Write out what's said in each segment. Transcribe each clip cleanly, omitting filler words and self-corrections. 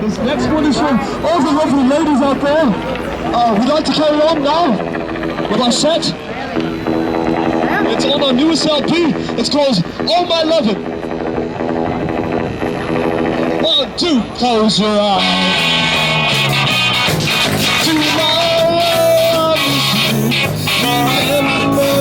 This next one is from all the lovely ladies out there. We'd like to carry on now with our set. It's on our newest LP. It's called Oh My Lovin'. 1, 2, close your eyes. Tomorrow, remember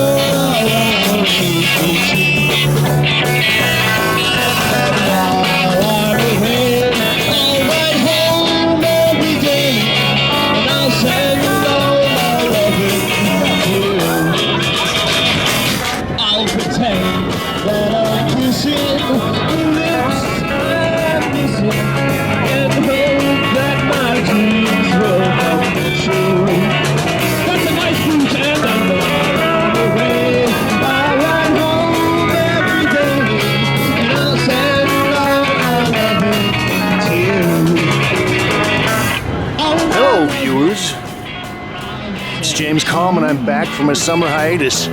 Kalm, and I'm back from a summer hiatus.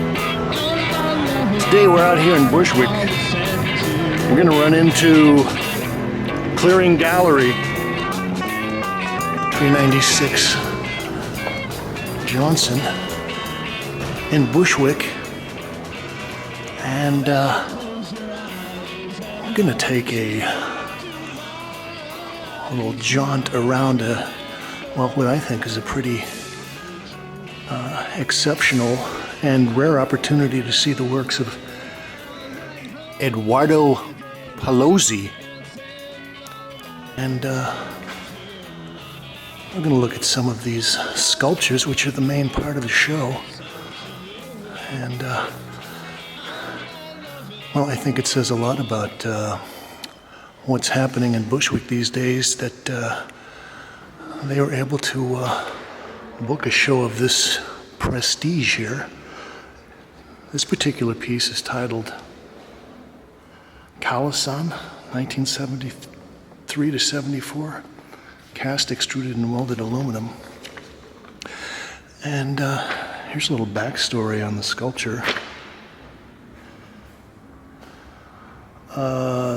Today we're out here in Bushwick. We're going to run into Clearing Gallery, 396 Johnson in Bushwick, and we're going to take a little jaunt around what I think is a pretty exceptional and rare opportunity to see the works of Eduardo Paolozzi. And we're going to look at some of these sculptures, which are the main part of the show. And, well, I think it says a lot about what's happening in Bushwick these days, that they were able to book a show of this prestige here. This particular piece is titled Kalasam, 1973 to 74, cast extruded and welded aluminum. And here's a little backstory on the sculpture.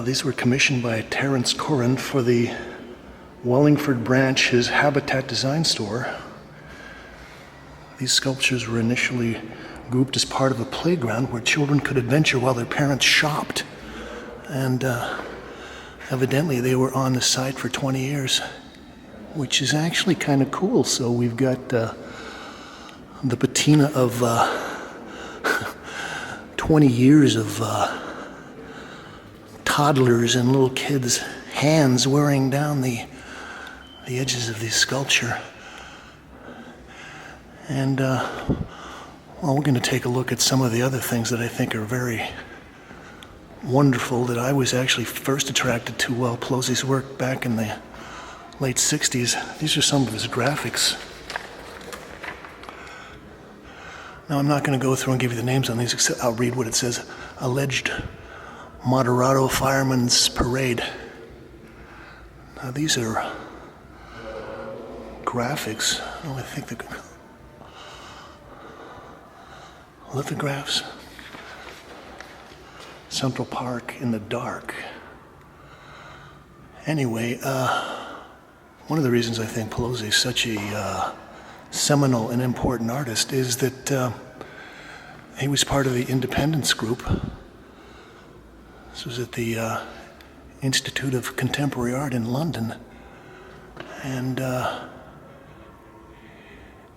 These were commissioned by Terence Corrin for the Wallingford branch, his Habitat design store. These sculptures were initially grouped as part of a playground where children could adventure while their parents shopped. And evidently they were on the site for 20 years, which is actually kind of cool. So we've got the patina of 20 years of toddlers and little kids' hands wearing down the edges of this sculpture. And, well, we're going to take a look at some of the other things that I think are very wonderful, that I was actually first attracted to while Paolozzi's work back in the late 60s. These are some of his graphics. Now, I'm not going to go through and give you the names on these, except I'll read what it says. Alleged Moderado Fireman's Parade. Now, these are graphics. Oh, I think the lithographs. Central Park in the dark. Anyway, one of the reasons I think Paolozzi is such a seminal and important artist is that he was part of the Independence Group. This was at the Institute of Contemporary Art in London. And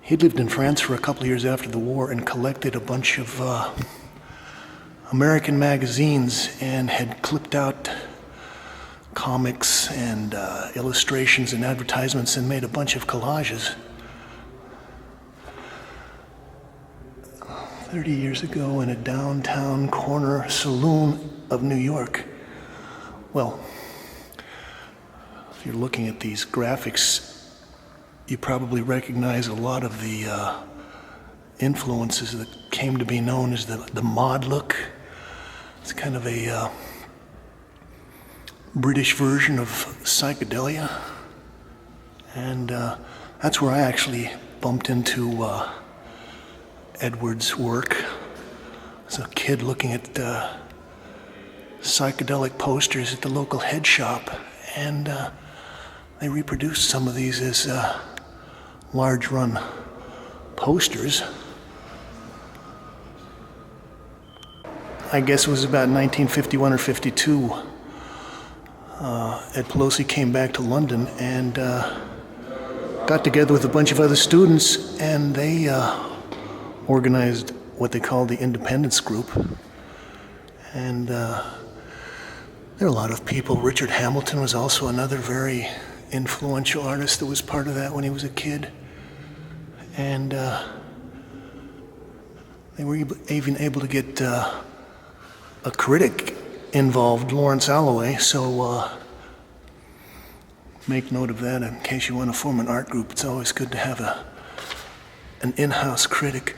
he lived in France for a couple of years after the war and collected a bunch of American magazines and had clipped out comics and illustrations and advertisements and made a bunch of collages. 30 years ago in a downtown corner saloon of New York. Well, if you're looking at these graphics, you probably recognize a lot of the influences that came to be known as the mod look. It's kind of a British version of psychedelia. And that's where I actually bumped into Edward's work. As a kid looking at psychedelic posters at the local head shop. And they reproduced some of these as large run posters. I guess it was about 1951 or 52. Ed Paolozzi came back to London and got together with a bunch of other students, and they organized what they called the Independence Group. And there were a lot of people. Richard Hamilton was also another very influential artist that was part of that when he was a kid. And they were even able to get a critic involved, Lawrence Alloway, so make note of that in case you want to form an art group. It's always good to have an in-house critic.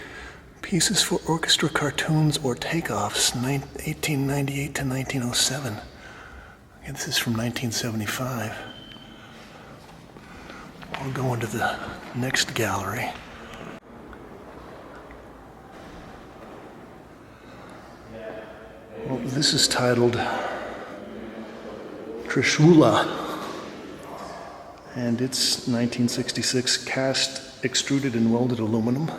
Pieces for Orchestra Cartoons or Takeoffs, 1898 to 1907. Okay, this is from 1975. I'll go into the next gallery. Well, this is titled Trishula, and it's 1966 cast, extruded and welded aluminum.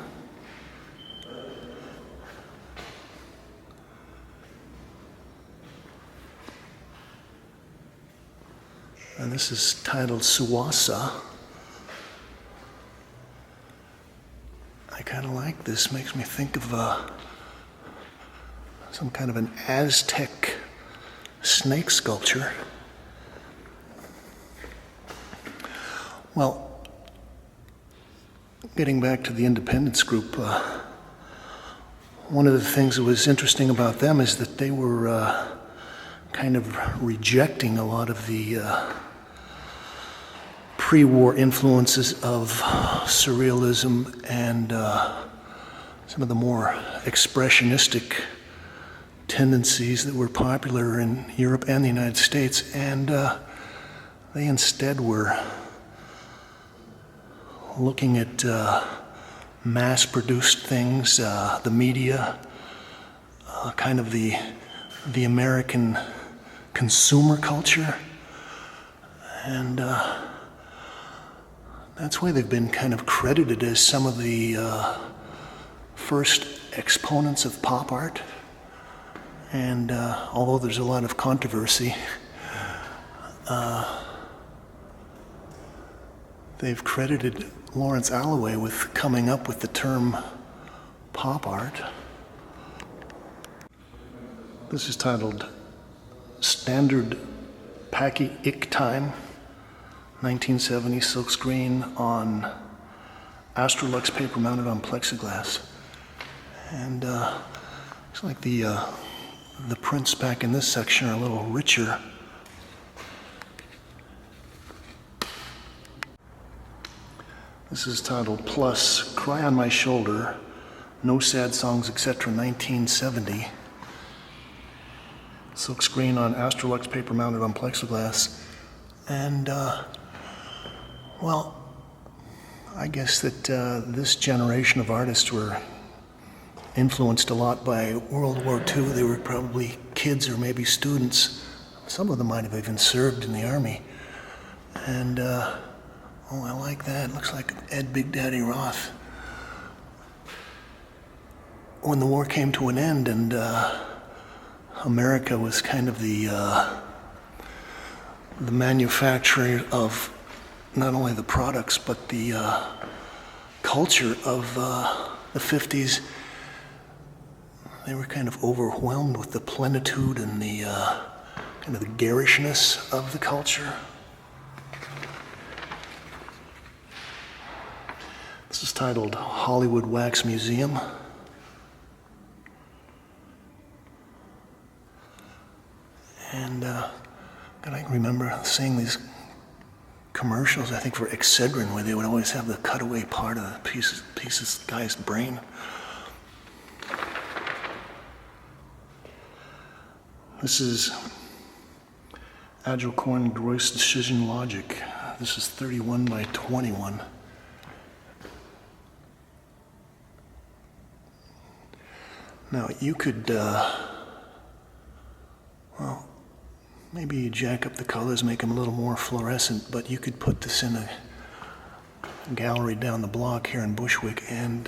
And this is titled Suwasa. I kind of like this. Makes me think of some kind of an Aztec snake sculpture. Well, getting back to the Independence Group, one of the things that was interesting about them is that they were kind of rejecting a lot of the pre-war influences of surrealism and some of the more expressionistic tendencies that were popular in Europe and the United States, and they instead were looking at mass-produced things, the media, kind of the American consumer culture, and that's why they've been kind of credited as some of the first exponents of pop art. And although there's a lot of controversy, they've credited Lawrence Alloway with coming up with the term pop art. This is titled Standard Paki Ik Time, 1970, silkscreen on Astrolux paper mounted on plexiglass. And looks like the prints back in this section are a little richer. This is titled Plus, Cry on My Shoulder, No Sad Songs, etc., 1970. Silkscreen on Astrolux paper mounted on plexiglass. And, well, I guess that this generation of artists were influenced a lot by World War II. They were probably kids or maybe students. Some of them might have even served in the army. And, oh, I like that. Looks like Ed Big Daddy Roth. When the war came to an end and America was kind of the manufacturer of not only the products but the culture of the 50s, they were kind of overwhelmed with the plenitude and the kind of the garishness of the culture. This is titled Hollywood Wax Museum. And I remember seeing these commercials, I think for Excedrin, where they would always have the cutaway part of the piece of the guy's brain. This is Agile Coin Gross Decision Logic. This is 31 by 21. Now you could, well, Maybe you jack up the colors, make them a little more fluorescent, but you could put this in a gallery down the block here in Bushwick, and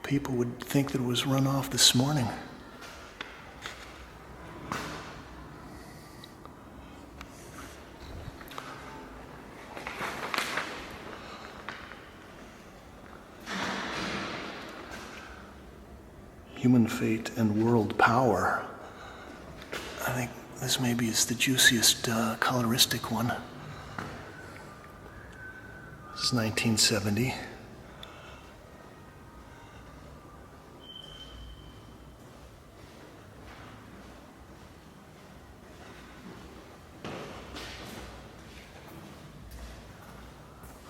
people would think that it was run off this morning. Human fate and world power. I think this maybe is the juiciest coloristic one. This is 1970.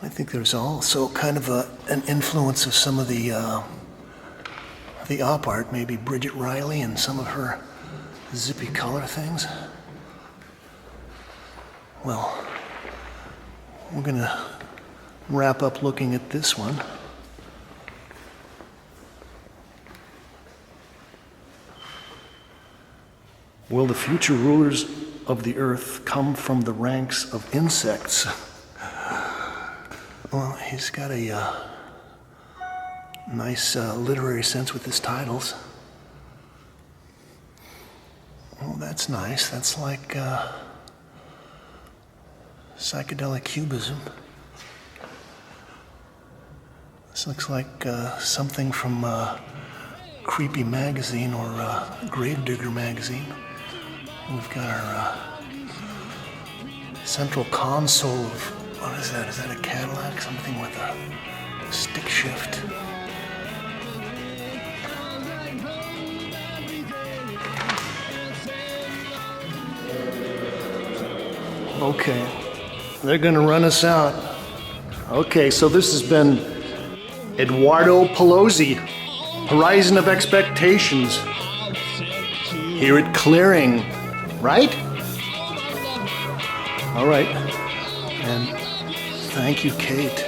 I think there's also kind of an influence of some of the op art, maybe Bridget Riley and some of her zippy color things. Well, we're gonna wrap up looking at this one. Will the future rulers of the earth come from the ranks of insects? Well, he's got a nice literary sense with his titles. Oh, that's nice. That's like psychedelic cubism. This looks like something from Creepy Magazine or Gravedigger Magazine. We've got our central console of, what is that? Is that a Cadillac? Something with a stick shift. Okay, they're gonna run us out. Okay, so this has been Eduardo Paolozzi, Horizon of Expectations, here at Clearing, right? All right, and thank you, Kate.